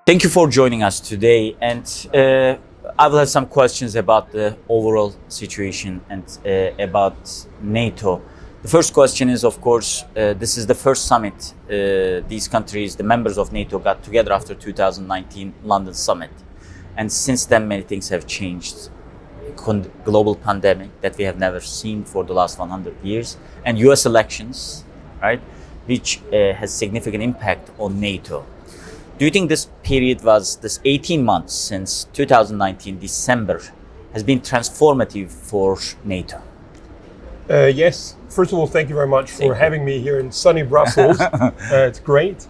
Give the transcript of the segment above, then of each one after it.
Thank you for joining us today, and I will have some questions about the overall situation and about NATO. The first question is, of course, this is the first summit these countries, the members of NATO, got together after 2019 London summit. And since then, many things have changed. Global pandemic that we have never seen for the last 100 years, and US elections, right, which has significant impact on NATO. Do you think this period this 18 months since 2019 December has been transformative for NATO? Yes. First of all, thank you very much for having me here in sunny Brussels. It's great.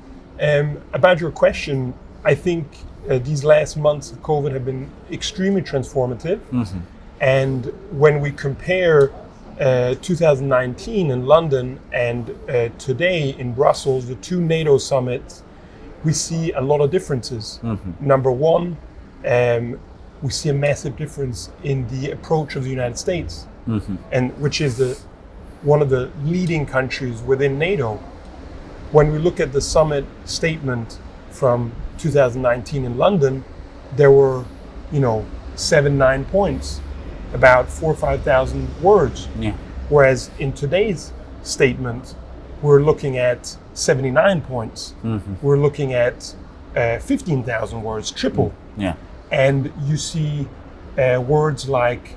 About your question, I think these last months of COVID have been extremely transformative. Mm-hmm. And when we compare 2019 in London and today in Brussels, the two NATO summits, we see a lot of differences. Mm-hmm. Number one, we see a massive difference in the approach of the United States, mm-hmm. and which is one of the leading countries within NATO. When we look at the summit statement from 2019 in London, there were, 7-9 points, about 4,000 or 5,000 words. Yeah. Whereas in today's statement, we're looking at 79 points. Mm-hmm. We're looking at 15,000 words, triple. Yeah. And you see words like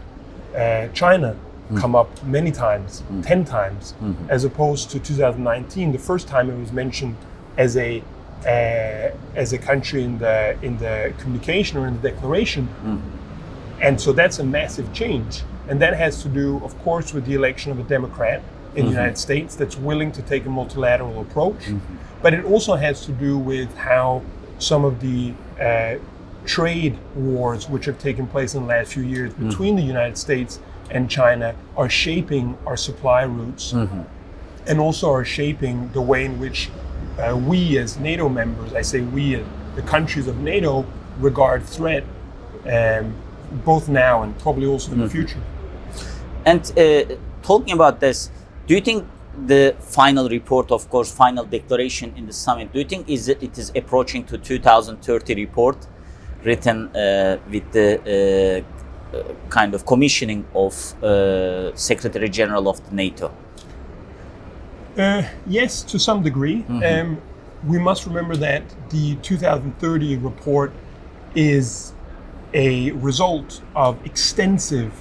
China come up many times, 10 times, as opposed to 2019. The first time it was mentioned as a country in the communication or in the declaration. And so that's a massive change. And that has to do, of course, with the election of a Democrat in the United States that's willing to take a multilateral approach. But it also has to do with how some of the trade wars which have taken place in the last few years between the United States and China are shaping our supply routes, and also are shaping the way in which we as NATO members, I say we, the countries of NATO, regard threat, both now and probably also in the future. And talking about this, do you think the final report, of course, final declaration in the summit, do you think it is approaching to 2030 report written with the kind of commissioning of Secretary General of the NATO? Yes, to some degree. We must remember that the 2030 report is a result of extensive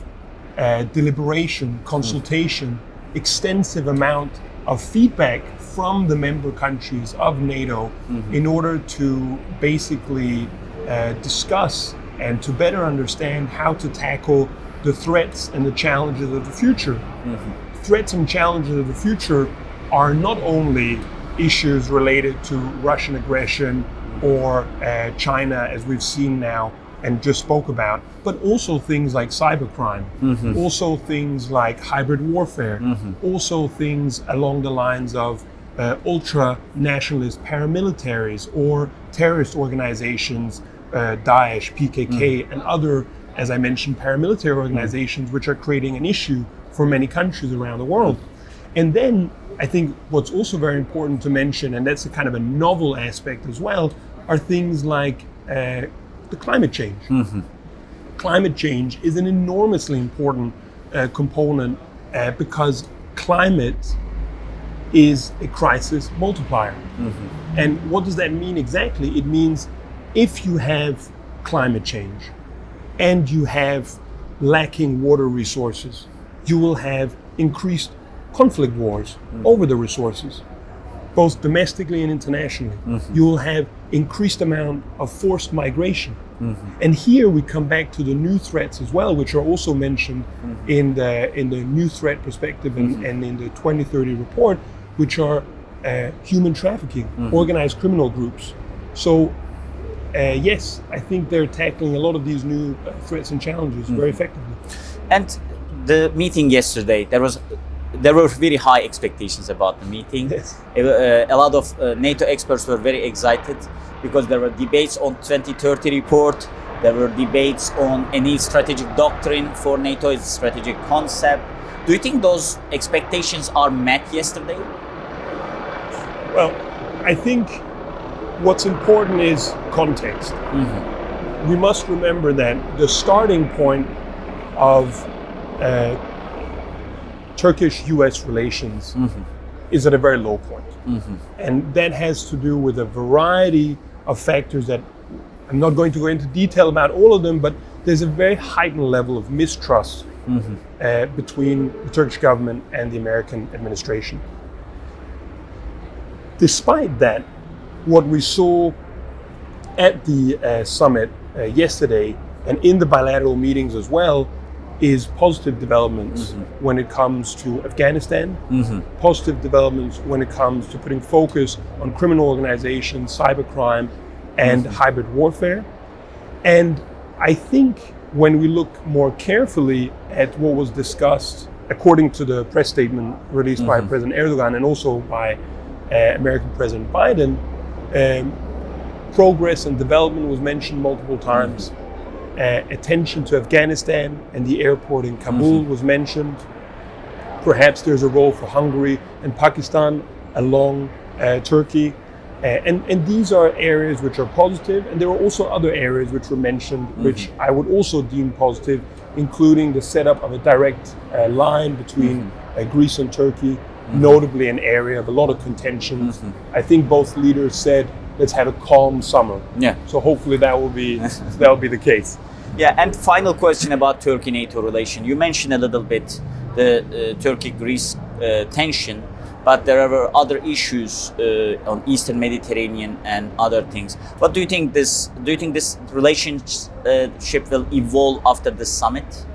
deliberation, consultation, extensive amount of feedback from the member countries of NATO in order to basically discuss and to better understand how to tackle the threats and the challenges of the future. Threats and challenges of the future are not only issues related to Russian aggression or China, as we've seen now and just spoke about, but also things like cybercrime, also things like hybrid warfare, also things along the lines of ultra-nationalist paramilitaries or terrorist organizations, Daesh, PKK, and other, as I mentioned, paramilitary organizations, which are creating an issue for many countries around the world. And then I think what's also very important to mention, and that's a kind of a novel aspect as well, are things like the climate change. Climate change is an enormously important component because climate is a crisis multiplier. And what does that mean exactly? It means if you have climate change and you have lacking water resources, you will have increased conflict wars over the resources, both domestically and internationally. You will have increased amount of forced migration. And here we come back to the new threats as well, which are also mentioned in the new threat perspective and in the 2030 report, which are human trafficking, organized criminal groups. So yes, I think they're tackling a lot of these new threats and challenges very effectively. And the meeting yesterday, there were very high expectations about the meeting. Yes. A lot of NATO experts were very excited because there were debates on 2030 report. There were debates on any strategic doctrine for NATO, its strategic concept. Do you think those expectations are met yesterday? Well, I think what's important is context. We must remember that the starting point of Turkish-US relations is at a very low point. And that has to do with a variety of factors that I'm not going to go into detail about all of them, but there's a very heightened level of mistrust between the Turkish government and the American administration. Despite that, what we saw at the summit yesterday and in the bilateral meetings as well is positive developments when it comes to Afghanistan, positive developments when it comes to putting focus on criminal organizations, cybercrime, and hybrid warfare. And I think when we look more carefully at what was discussed, according to the press statement released by President Erdoğan and also by American President Biden, progress and development was mentioned multiple times. Attention to Afghanistan and the airport in Kabul was mentioned. Perhaps there's a role for Hungary and Pakistan along Turkey. And these are areas which are positive, and there are also other areas which were mentioned, which I would also deem positive, including the setup of a direct line between Greece and Turkey, notably an area of a lot of contention. I think both leaders said, let's have a calm summer. Yeah. So hopefully that will be the case. Yeah, and final question about Turkey-NATO relation. You mentioned a little bit the Turkey-Greece tension, but there are other issues on Eastern Mediterranean and other things. What do you think? Do you think this relationship will evolve after the summit?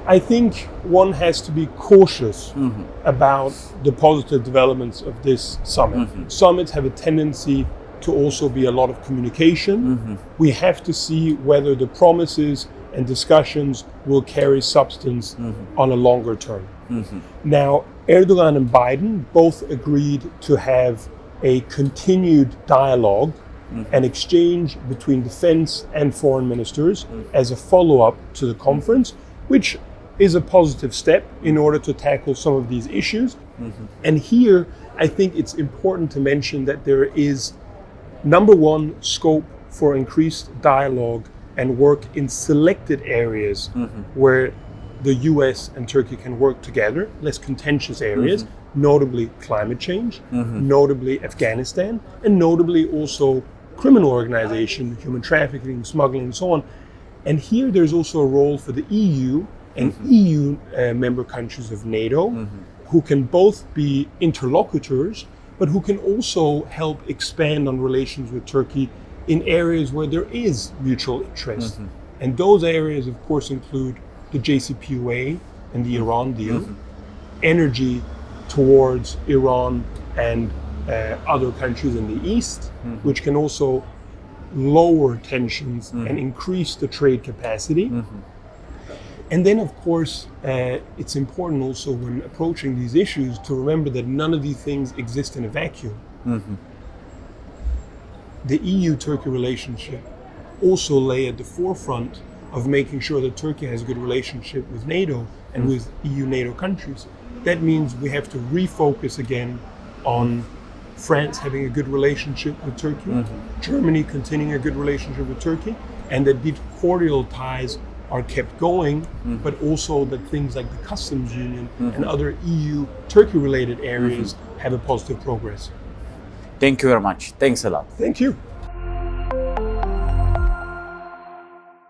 I think one has to be cautious about the positive developments of this summit. Summits have a tendency to also be a lot of communication. We have to see whether the promises and discussions will carry substance on a longer term. Now, Erdoğan and Biden both agreed to have a continued dialogue and exchange between defense and foreign ministers as a follow-up to the conference, which is a positive step in order to tackle some of these issues. And here, I think it's important to mention that there is, number one, scope for increased dialogue and work in selected areas where the US and Turkey can work together, less contentious areas, notably climate change, notably Afghanistan, and notably also criminal organization, human trafficking, smuggling, and so on. And here there's also a role for the EU and EU member countries of NATO, who can both be interlocutors, but who can also help expand on relations with Turkey in areas where there is mutual interest. And those areas, of course, include the JCPOA and the Iran deal, energy towards Iran and other countries in the East, which can also lower tensions and increase the trade capacity. And then, of course, it's important also when approaching these issues to remember that none of these things exist in a vacuum. The EU-Turkey relationship also lay at the forefront of making sure that Turkey has a good relationship with NATO and with EU-NATO countries. That means we have to refocus again on France having a good relationship with Turkey, Germany continuing a good relationship with Turkey, and that these cordial ties are kept going, but also that things like the customs union and other EU-Turkey related areas have a positive progress. Thank you very much. Thanks a lot. Thank you.